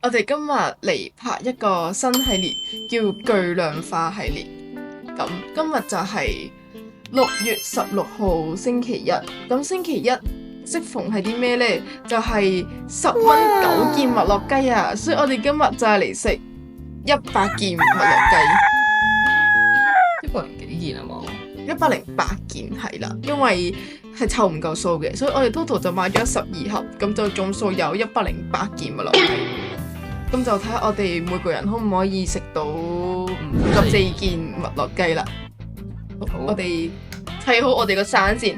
我哋今日嚟拍一個新系列，叫巨量化系列。咁今日就係6月16號星期一。咁星期一適逢係啲咩呢？就係10蚊9件麥樂雞啊！所以我哋今日就係嚟食100件麥樂100幾件啊嘛雞，108件係啦，因為係湊唔夠數嘅，所以我哋 total 就買咗12盒，咁就總數有108件麥樂雞。咁就睇下我哋每個人可唔可以食到54件麥樂雞啦。我哋砌好我哋個山先。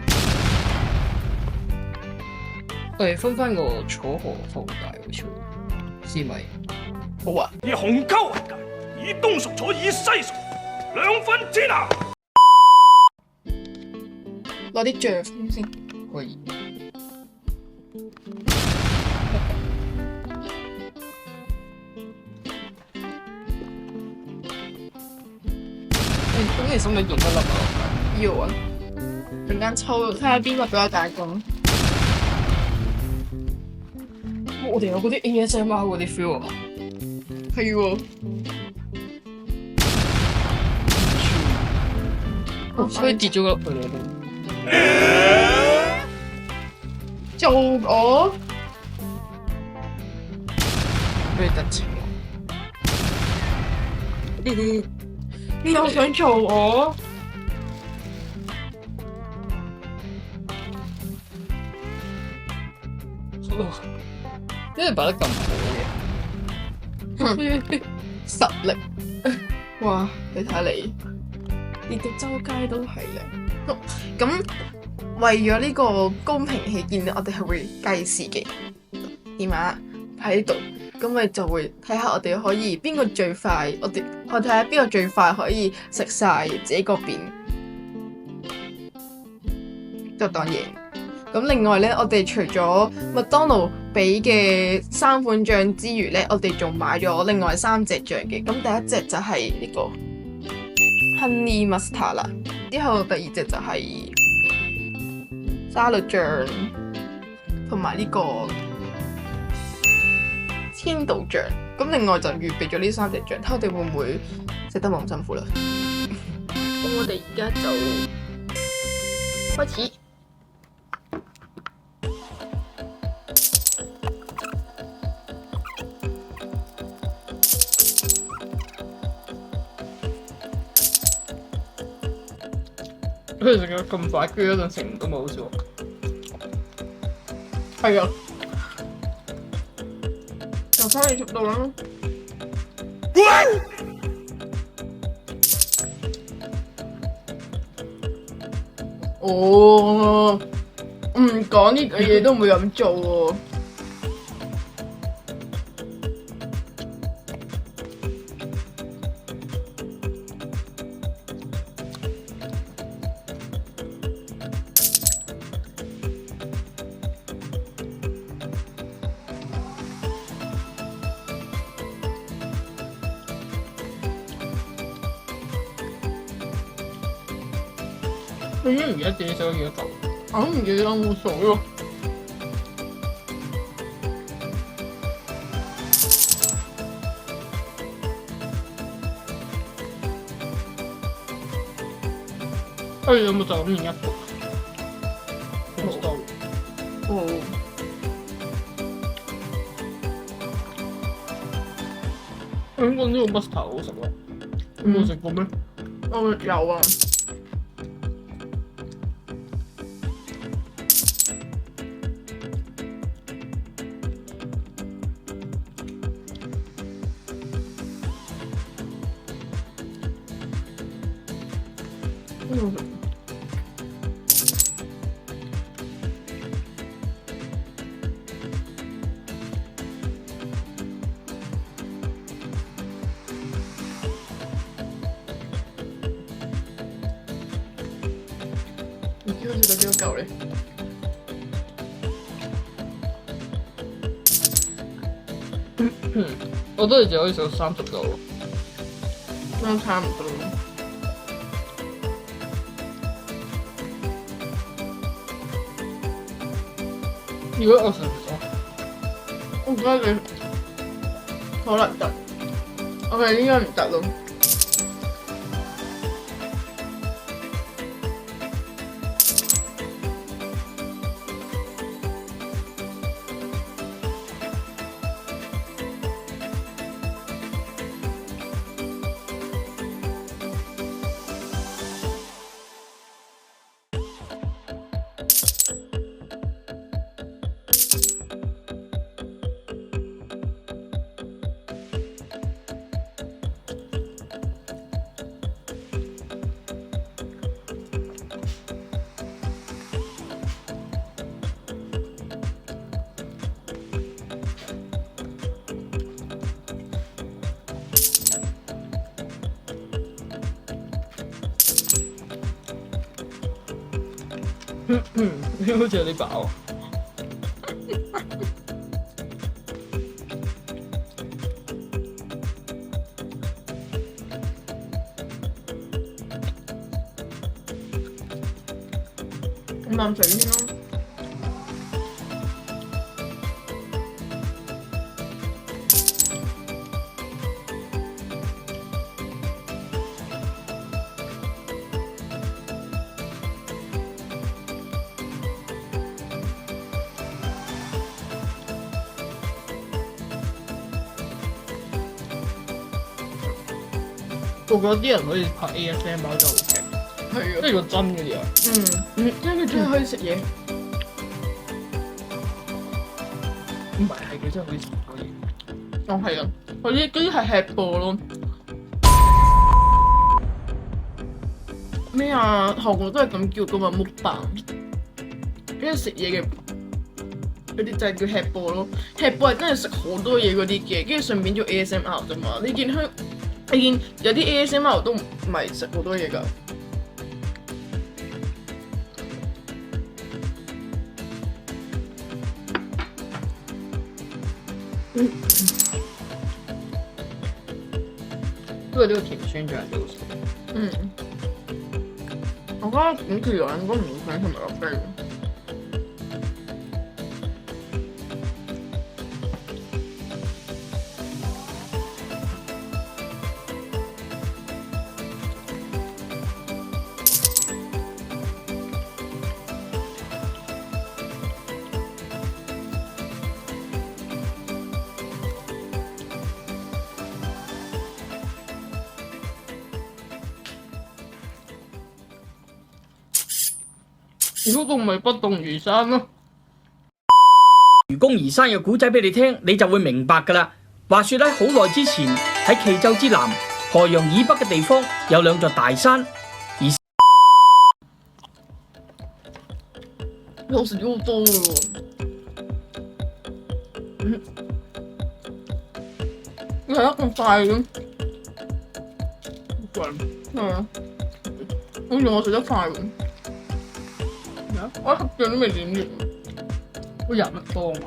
我哋分翻個楚河放大好似試咪好啊。以紅溝為界，以東蜀楚以西蜀兩分天下。攞啲醬先。可以。咁你使唔使用一粒啊？要啊。陣間抽睇下邊個比較大功。我哋有嗰啲 ASMR 嗰啲 feel 啊！係喎。所以跌咗落去啦都。做我咩特情你又想做我？因為擺得咁好嘅，實力。哇！你睇下你，跌到周街都係咧。咁為咗呢個公平起見咧，我哋係會計時嘅。電話喺度，咁咪就會睇下我哋可以邊個最快，我睇下邊個最快可以食晒自己個邊，就當贏。咁另外咧，我哋除咗麥當勞俾嘅3款醬之餘咧，我哋仲買咗另外3隻醬嘅。咁第一隻就係呢個 Honey Mustard 啦，之後第二隻就係沙律醬，同埋呢個千島醬。咁另外就預備咗呢3隻醬，睇我哋會唔會食得冇咁辛苦啦。咁我哋而家就開始。佢哋食咗咁快，居然一陣食唔到咪好笑。係啊，就翻你速度啦。哦，唔講呢句嘢都唔會咁做喎。你知唔記得自己食咗幾多嚿？我都唔記得冇數咯。有冇就咁影一個？哦。香港呢個 mustard 好食喎，有冇食過咩？我有啊。唔知好似得幾多嚿咧？我都係只可以食到30嚿咯。都差唔多。如果我食唔到，我覺得你可能得，我哋應該唔得咯。好似有啲飽。飲啖水先咯。我覺得啲人可以拍 ASMR 就好勁，係啊，即係個真嗰啲啊。因為佢真係可以食嘢。唔係佢真係可以食嗰啲。哦，係啊，嗰啲係吃播咯。咩啊？韓國都係咁叫噶嘛，木棒。跟住食嘢嘅嗰啲就係叫吃播咯。吃播係真係食好多嘢嗰啲嘅，跟住順便做 ASMR 啫嘛。你見有啲 ASMR 都唔係食好多嘢㗎。不過呢個甜酸醬都好食。我覺得五條友應該唔會想同埋落雞。如果仲咪不動如山咯。愚公移山嘅古仔俾你聽，你就會明白噶啦。話說喺好耐之前，喺冀州之南、河陽以北嘅地方有兩座大山，而好食咗好多喎。你係得咁快嘅？係啊，好似我食得快喎。我黑醬都未點完。我人乜多嘛？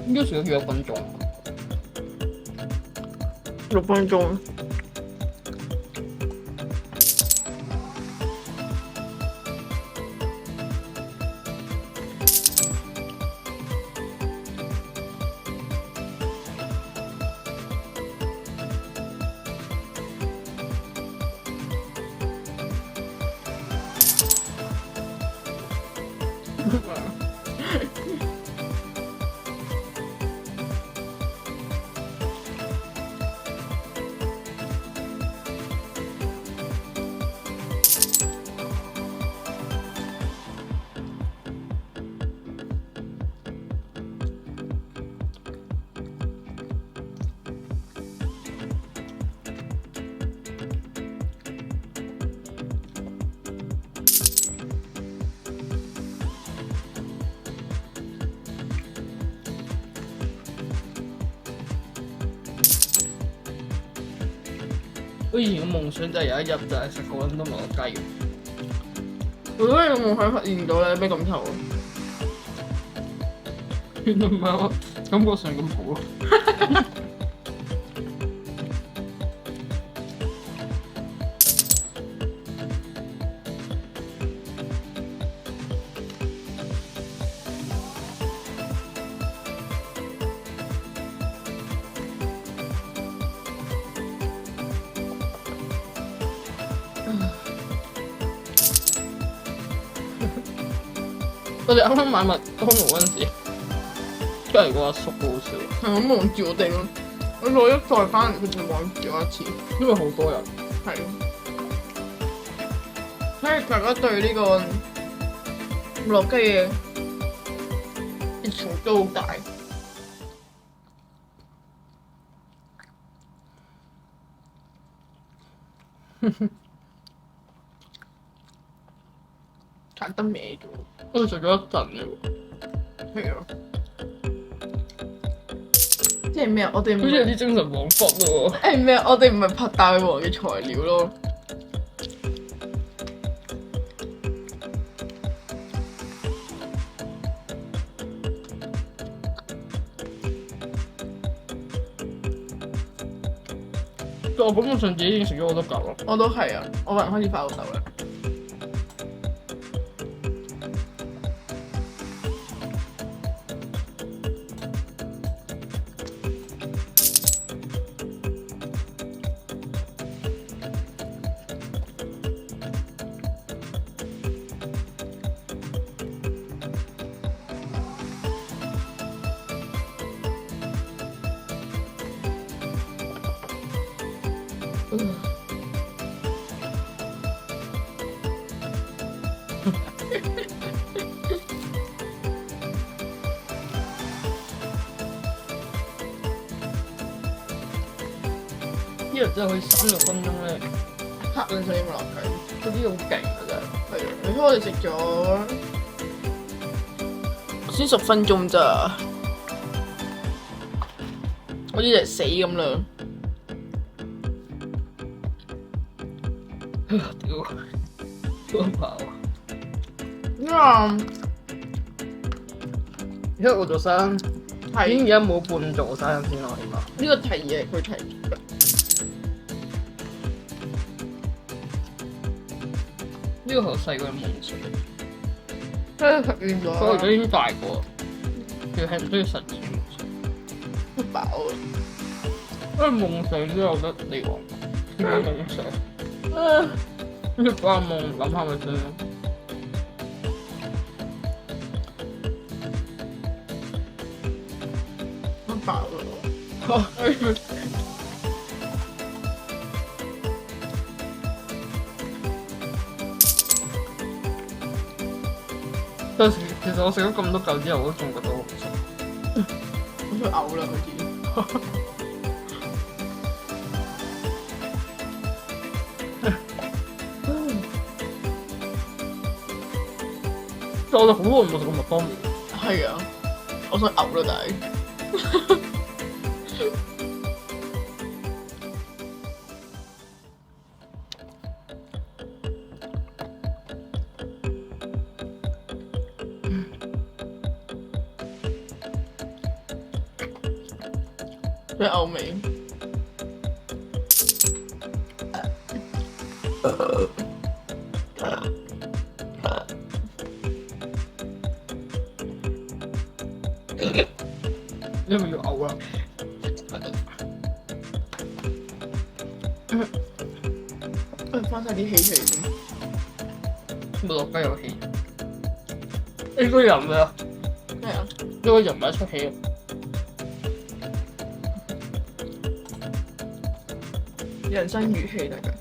應該食咗幾多分鐘？6分鐘。我以前嘅夢想就係有一日就係食個咁多麥樂雞。如果你有冇喺發現到咧，咩咁臭啊？原來唔係我感覺上咁好咯。我哋啱啱買麥當勞嗰陣時，出嚟個阿叔好好笑，係咁望住我哋咯。我攞一袋翻嚟，佢仲望住我一次。因為好多人。係。所以大家對呢個麥樂雞嘅熱情都好大。揀得歪咗，我哋食咗一陣嘅喎，係啊，即係咩啊？我哋好似有啲精神恍惚咯喎。誒咩啊？我哋唔係拍大王嘅材料咯。我感覺上自己已經食咗好多嚿咯。我都係啊，我個人開始發吽哣啦。呢人真係可以30分鐘咧，黑兩水麥樂雞，嗰啲好勁啊真係。係啊！你睇我哋食咗先10分鐘咋，我呢隻死咁啦。屌，都飽啊！因為我做生，已經而家冇半做生先咯，起碼。呢個提議係佢提出嘅。呢個係我細個嘅夢想，真係實現咗。不過而家已經大個，要係唔需要實現嘅夢想。都飽啊！因為夢想都有得你講，咩夢想？跟住發夢諗下咪算咯。都飽啦！但係其實我食咗咁多嚿之後，我都仲覺得好唔食。我想嘔啦，好似。但我哋好耐冇食過麥當勞。係啊，我想嘔啦，但係。佢嘔味。因為要嘔啦。翻晒啲氣出嚟先。麥樂雞有氣。呢個人咩啊？咩啊？呢個人咪出氣啊！人生如戲大家。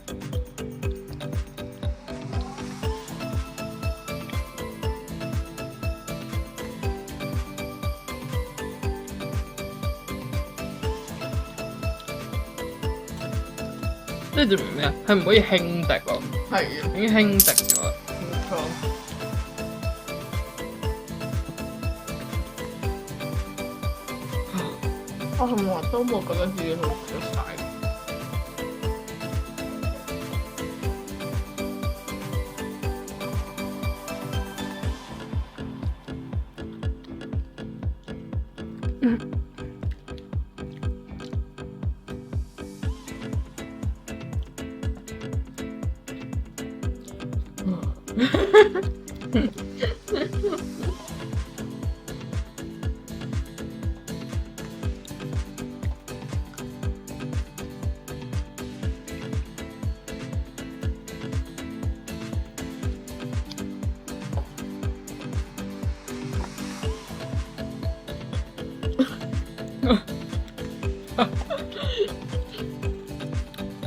呢條咩啊？係唔可以輕敵喎。係啊，已經輕敵咗。冇錯。我從來都冇覺得自己好食得晒。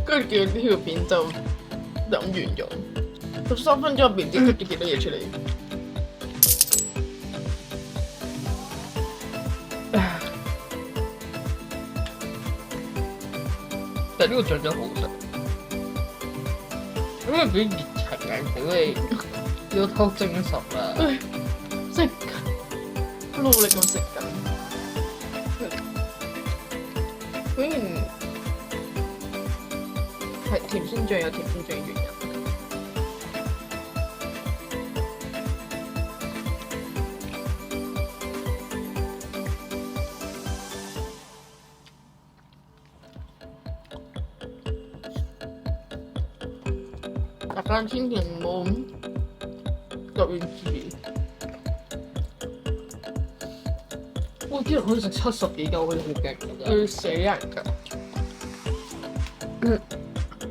跟住叫呢條片就諗完咗，13分鐘入邊唔知出咗幾多嘢出嚟。但係呢個醬真好食，因為俾熱情嘅俾你要偷精神啊！食緊，努力咁食緊。竟然係甜酸醬有甜酸醬嘅原因。大家千祈唔好入完字。哇！啲人可以食70幾嚿，好似好勁咁樣。要死人㗎！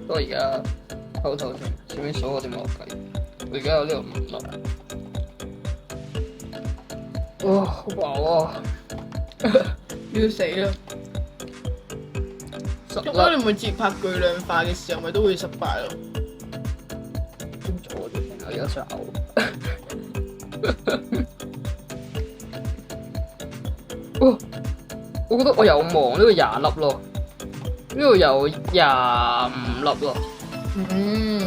我而家偷偷前面數我啲毛計，我而家有呢個5粒。哇！好飽啊！要死啦！咁當你每次拍巨量化嘅時候，咪都會失敗咯。點做啲？我而家想嘔。哦，我覺得我有望呢個20粒咯，呢度有25粒咯。嗯。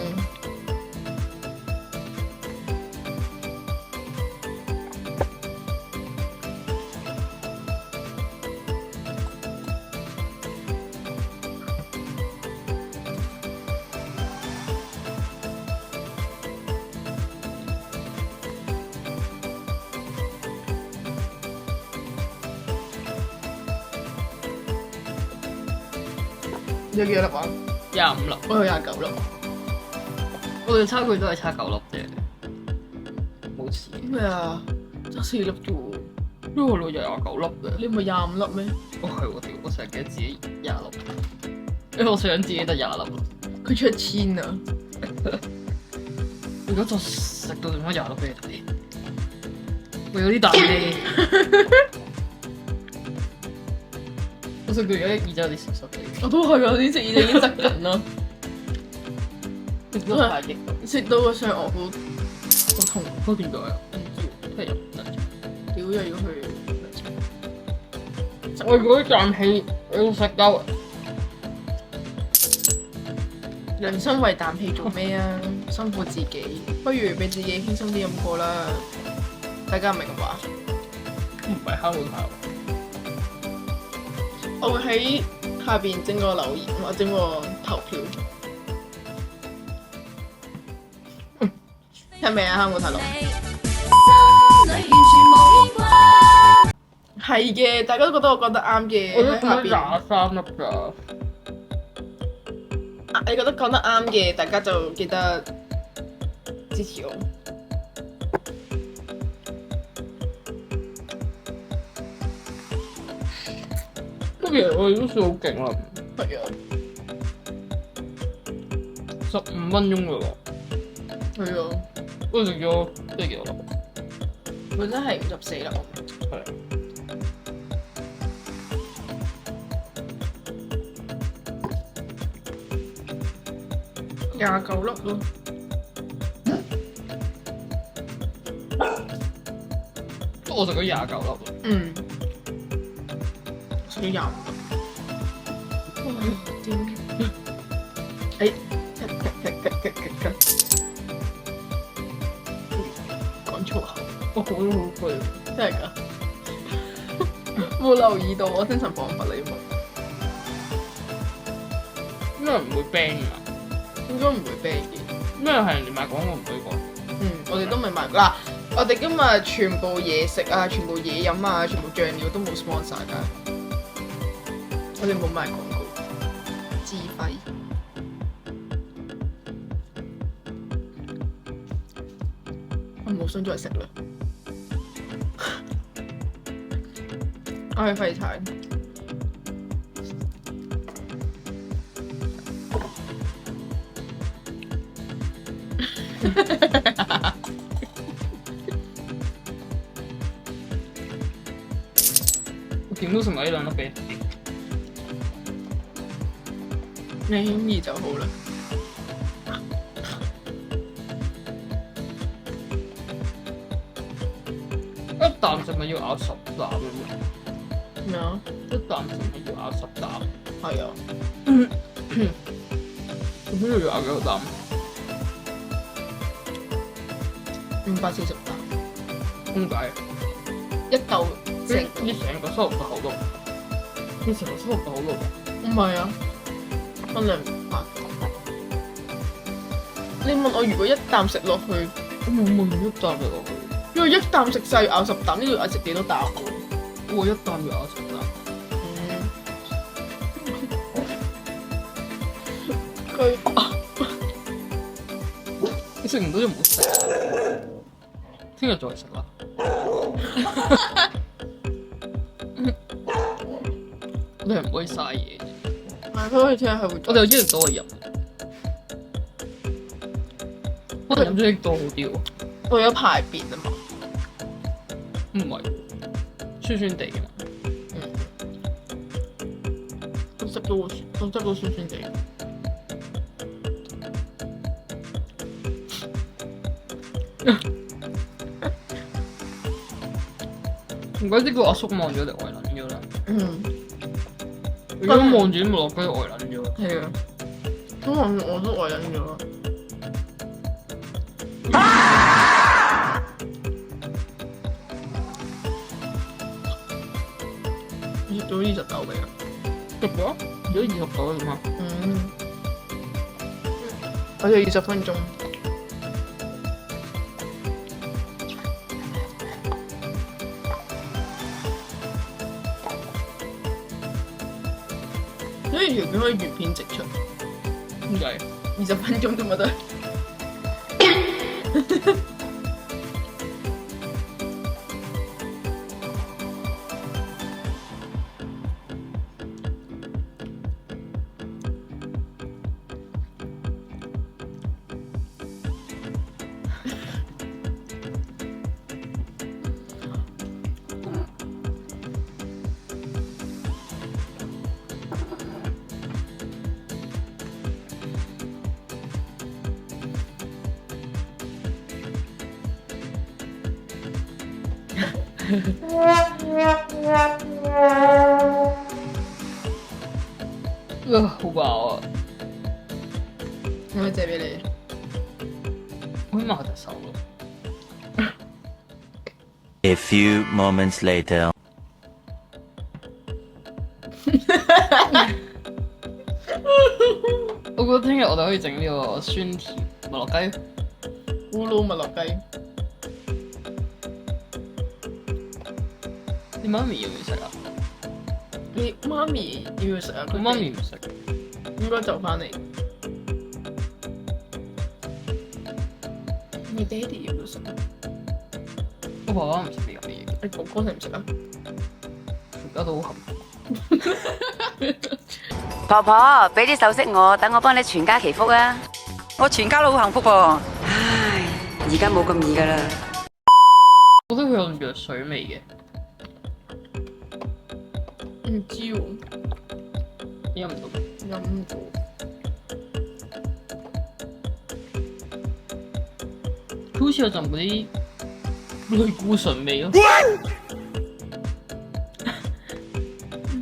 有幾多粒啊25粒，我有29粒。我哋差距都係差9粒啫，冇事。咩啊？差4粒啫喎！呢個女又29粒嘅，你唔係25粒咩？哦係喎，屌！我成日記得自己20粒，因為我想自己得20粒。佢出1000啊！如果再食到剩翻20粒俾你睇，我有啲大氣。我食到而家耳仔有啲濕濕地。我都係啊！啲食嘢已經窒緊啦，食到太激動，食到個上顎好痛。都點解啊？唔知，真係入唔得。屌又要去，我如果啖氣要食夠，人生為啖氣做咩啊？辛苦自己，不如俾自己輕鬆啲咁過啦。大家明唔明話？唔係蝦冇頭。我會喺下邊整個留言或者整個投票，係咪啊？哈姆太郎係嘅，大家都覺得我講得啱嘅。我都喺下覺得邊23粒咋。你覺得講得啱嘅，大家就記得支持我。其實我哋都算好勁啦，係啊， 15分鐘㗎喎。係啊，我食咗即係幾多粒？本身係54粒。係啊。29粒咯。我食咗29粒咯。嗯。食咗25粒。哇！屌！哎，講粗口。我講得好攰。真係㗎？冇留意到，我精神恍惚你冇。因為唔會 ban 㗎。應該唔會啤嘅。咩係人哋賣廣告唔俾講？嗯，我哋都明白嗱，我哋今日全部嘢食啊，全部嘢飲啊，全部醬料都冇 sponsor 㗎，我哋冇賣廣告，自費。我冇想再食啦，我係廢柴。我點都食埋呢兩粒嘅。你輕易就好啦。一啖食咪要咬10啖嘅咩？咩啊？一啖食咪要咬10啖。係啊。咁邊度要咬幾多啖540啖，點解？一嚿食。你成個收入嘅口度，你成個收入嘅口度。唔係啊，分兩啖。你問我如果一啖食落去，我冇問一啖食落去。因為一啖食晒要咬10啖，呢度要食幾多啖喎？我一啖要咬10啖。佢你食唔到就唔好食，聽日再食啦。你係唔可以嘥嘢嘅。佢可以聽下係會。我哋有一人多嘅人，我哋飲咗益多好啲喎。為咗排便啊嘛。唔係，酸酸地嘅嘛。都汁都酸酸地。唔怪之個阿叔望咗嚟呆撚咗啦。如果望住啲無落雞呆撚咗。係啊，咁我都呆撚咗。你食咗29未啊？食咗？有29啦嘛。我哋20分鐘。所以條片可以原片直出。點解？20分鐘啫嘛都。好飽啊！可唔可以借俾你？我起碼隻手咯。A few moments later. 我覺得聽日我哋可以整呢個酸甜麥樂雞。烏魯麥樂雞。你媽咪要唔要食啊？你媽咪要唔要食啊？我媽咪唔食。應該就翻嚟。你爹哋要唔要食啊？我爸爸唔食呢樣嘢。你哥哥食唔食啊？而家都好含。婆婆，俾啲首飾我，等我幫你全家祈福啊！我全家都好幸福喎。唉，而家冇咁易噶啦。我覺得佢有藥水味嘅。唔知喎，飲唔到。飲唔到。佢好似有陣嗰啲類固醇味咯。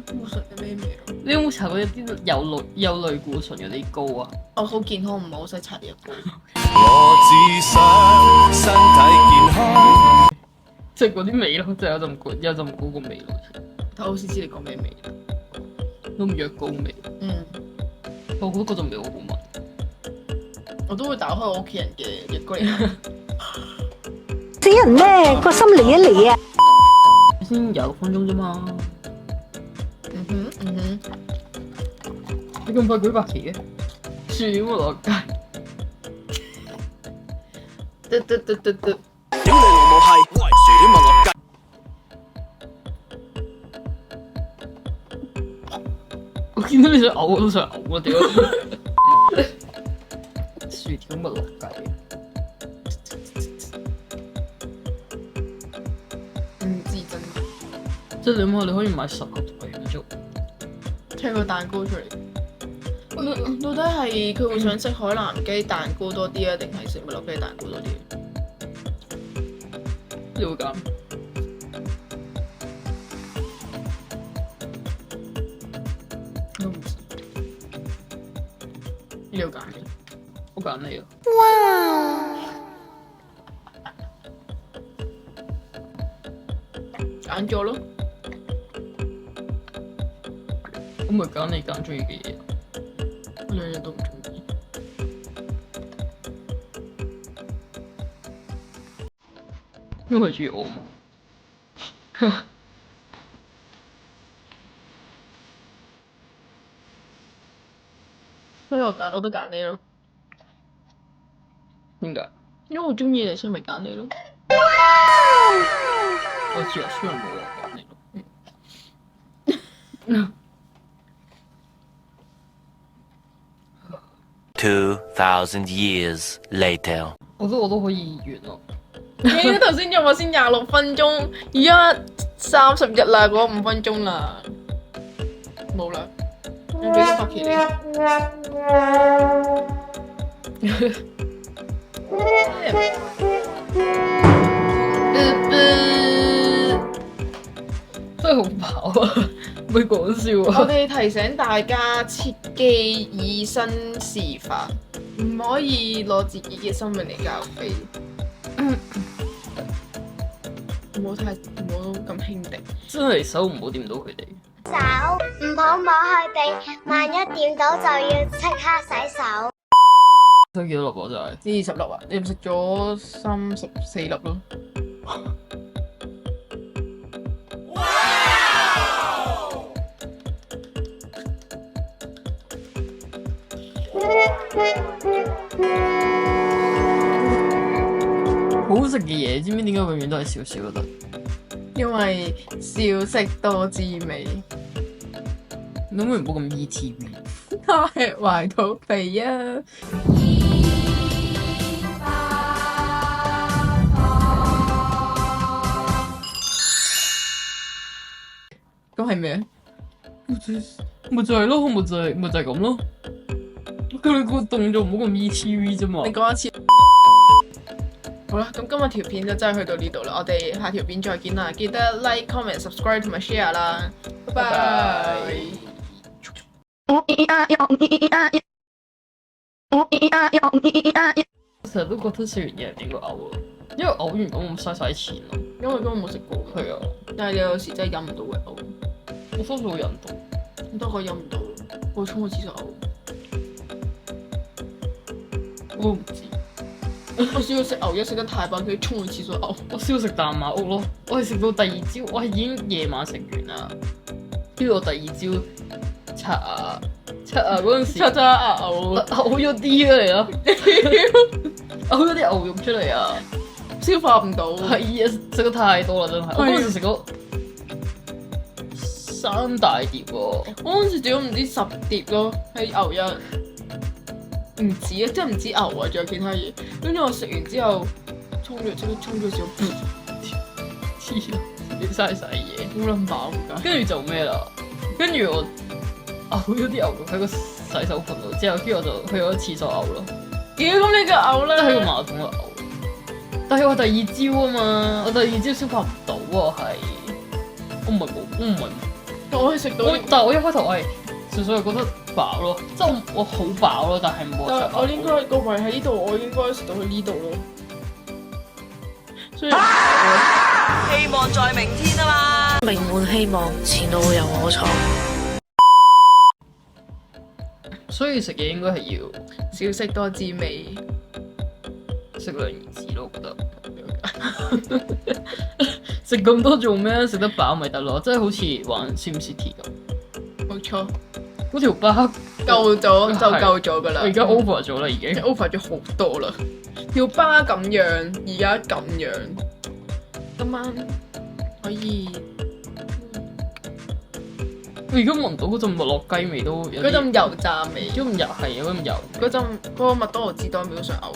固醇係咩味啊？你有冇搽過一啲有類固醇嗰啲膏啊？我好健康，唔係好使搽藥膏。我只想身體健康。即係嗰啲味咯，即係有陣嗰個味咯。但我好似知你講咩味。都唔藥膏味。我覺得嗰陣味好好聞。我都會打開我屋企人嘅藥膏嚟。死人咩？個心離一離啊！先廿6分鐘啫嘛，你咁快舉白旗嘅？樹點會落街？嘟嘟嘟嘟嘟，屌你老母閪，薯點咪落街。我見到你想嘔，我都想嘔啊！屌，薯條咪落街。唔知真。即係你諗下，你可以買10個台嘅粥，砌個蛋糕出嚟。到底係佢會想食海南雞蛋糕多啲啊，定係食麥樂雞蛋糕多啲？你會揀？我唔知。你要揀嘅？我揀你啊！揀咗咯。我咪揀你揀中意嘅嘢。我兩樣都唔中意。因為佢中意我嘛。所以我都揀你咯。點解？因為我中意你，所以咪揀你咯。我知啊，雖然冇我揀你咯。 2,000 years later. 我覺得我都可以完咯。咦？頭先我先26分鐘，而家31啦，嗰5分鐘啦，冇啦。我俾個白旗你。真係好飽啊！唔係講笑啊！我哋提醒大家切記以身試法，唔可以攞自己嘅生命嚟交飛。唔好咁輕敵。真係手唔好掂到佢哋。手唔好摸去邊，萬一掂到就要即刻洗手。收幾多粒啊？真係26啊！你唔食咗34粒咯？好好食嘅嘢，知唔知點解永遠都係少少都得？因為少食多滋味，你可唔可以唔好咁 ETV？我係懷肚肥啊！咁係咩？咪就係咯，咪就係咁咯。佢哋個動作唔好咁 ETV 啫嘛。你講一次。好啦，咁今日條片就真係去到呢度啦，我哋下條片再見啦，記得 like、comment、subscribe 同埋 share 啦，拜拜。成日都覺得食完嘢唔應該嘔啊，因為嘔完咁我嘥晒錢咯。因為根本冇食過。係啊，但係你有時真係飲唔到嘅嘔，我多數會忍到。咁多個飲唔到，我會沖個廁所嘔。我都唔知。我試過食牛一食得太飽，佢沖去廁所嘔。我試過食大馬屋咯，我係食到第二朝，我係已經夜晚食完啦。跟住我第二朝刷牙嗰陣時，刷咗牙嘔，嘔咗啲嚟咯，嘔咗啲牛肉出嚟啊！消化唔到。係啊，食得太多啦真係。我嗰陣時食咗3大碟喎。我嗰陣時煮咗唔知10碟咯，喺牛一。唔止啊，真係唔止牛啊，仲有其他嘢。跟住我食完之後，即刻沖咗少，黐線，你嘥晒嘢，好撚飽㗎。跟住就咩啦？跟住我嘔咗啲牛肉喺個洗手盆度，之後跟住我就去咗廁所嘔咯。屌，咁你就嘔啦！喺個馬桶度嘔。但係我第二朝啊嘛，我第二朝消化唔到啊，係。我唔係，我係食到。但係我一開頭我係純粹係覺得飽咯，即係我好飽咯，但係冇食。我應該個胃喺呢度，我應該食到去呢度咯。所以希望在明天啊嘛。名滿希望，前路由我闖。所以食嘢應該係要少食多滋味。適量而止咯，我覺得。食咁多做咩？食得飽咪得咯，即係好似玩 SimCity 咁。冇錯，嗰條巴夠咗就夠咗噶啦。我而家 over 咗啦，已經 over 咗好多啦。條巴咁樣，而家咁樣，今晚可以我而家聞到嗰陣麥樂雞味都有啲嗰陣油炸味，都咁油係有咁油。嗰陣嗰個麥當勞士多秒想嘔。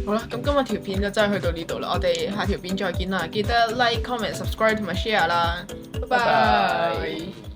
好啦，咁今日條片就真係去到呢度啦，我哋下條片再見啦，記得 like、comment、subscribe 同埋 share 啦，拜拜。